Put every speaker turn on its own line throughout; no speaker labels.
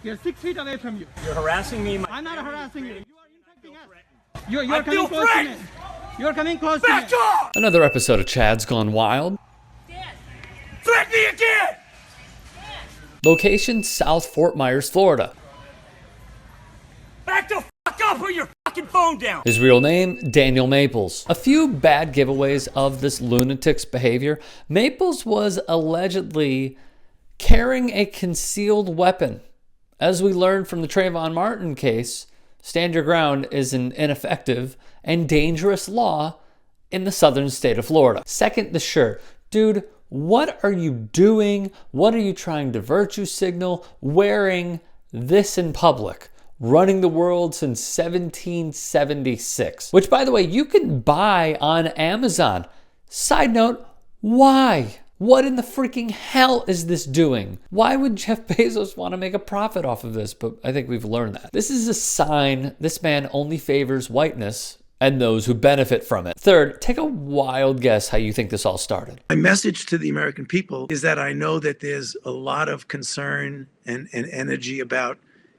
We are 6 feet away from you.
You're harassing me.
I'm not harassing you. You are infecting us. You're coming close to me. You're coming close to me.
Back off!
Another episode of Chad's Gone Wild.
Threaten me again!
Location, South Fort Myers, Florida.
Back the fuck up or your fucking phone down!
His real name, Daniel Maples. A few bad giveaways of this lunatic's behavior. Maples was allegedly carrying a concealed weapon. As we learned from the Trayvon Martin case, stand your ground is an ineffective and dangerous law in the southern state of Florida. Second, the shirt. Dude, what are you doing? What are you trying to virtue signal wearing this in public? Running the world since 1776, which, by the way, you can buy on Amazon. Side note, why? What in the freaking hell is this doing? Why would Jeff Bezos want to make a profit off of this? But I think we've learned that. This is a sign this man only favors whiteness and those who benefit from it. Third, take a wild guess how you think this all started.
My message to the American people is that I know that there's a lot of concern and energy about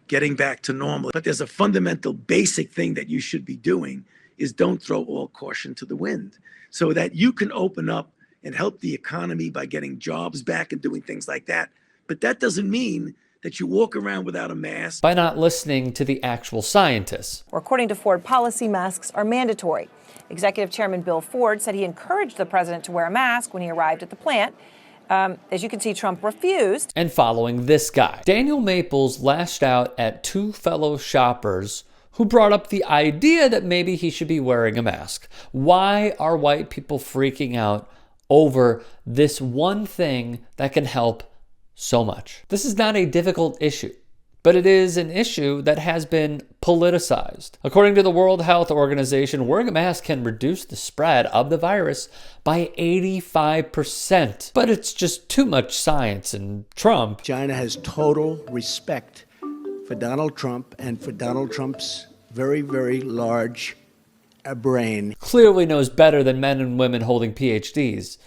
getting back to normal. But there's a fundamental basic thing that you should be doing is don't throw all caution to the wind so that you can open up and help the economy by getting jobs back and doing things like that. But that doesn't mean that you walk around without a mask.
By not listening to the actual scientists.
According to Ford policy, masks are mandatory. Executive Chairman Bill Ford said he encouraged the president to wear a mask when he arrived at the plant. As you can see, Trump refused.
And following this guy, Daniel Maples lashed out at two fellow shoppers who brought up the idea that maybe he should be wearing a mask. Why are white people freaking out over this one thing that can help so much? This is not a difficult issue, but it is an issue that has been politicized. According to the World Health Organization, wearing a mask can reduce the spread of the virus by 85%. But it's just too much science, and Trump.
China has total respect for Donald Trump and for Donald Trump's very, very large brain.
Clearly knows better than men and women holding PhDs.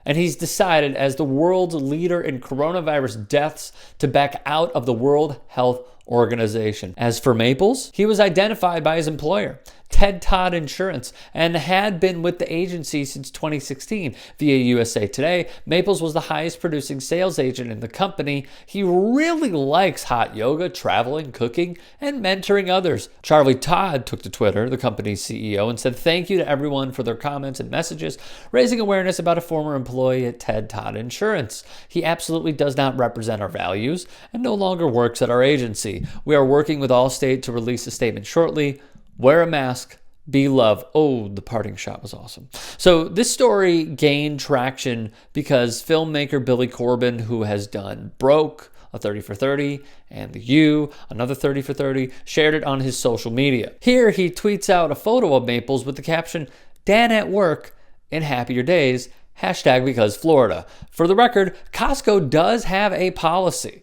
And he's decided, as the world's leader in coronavirus deaths, to back out of the World Health Organization. As for Maples, he was identified by his employer, Ted Todd Insurance, and had been with the agency since 2016. Via USA Today, Maples was the highest producing sales agent in the company. He really likes hot yoga, traveling, cooking, and mentoring others. Charlie Todd took to Twitter, the company's CEO, and said thank you to everyone for their comments and messages, raising awareness about a former employee at Ted Todd Insurance. He absolutely does not represent our values and no longer works at our agency. We are working with Allstate to release a statement shortly. Wear a mask, be loved. Oh, the parting shot was awesome. So this story gained traction because filmmaker Billy Corben, who has done Broke, a 30 for 30, and The U, another 30 for 30, shared it on his social media. Here he tweets out a photo of Maples with the caption, "Dan at work in happier days, #because Florida." For the record, Costco does have a policy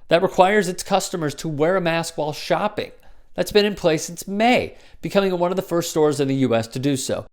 that requires its customers to wear a mask while shopping. That's been in place since May, becoming one of the first stores in the U.S. to do so.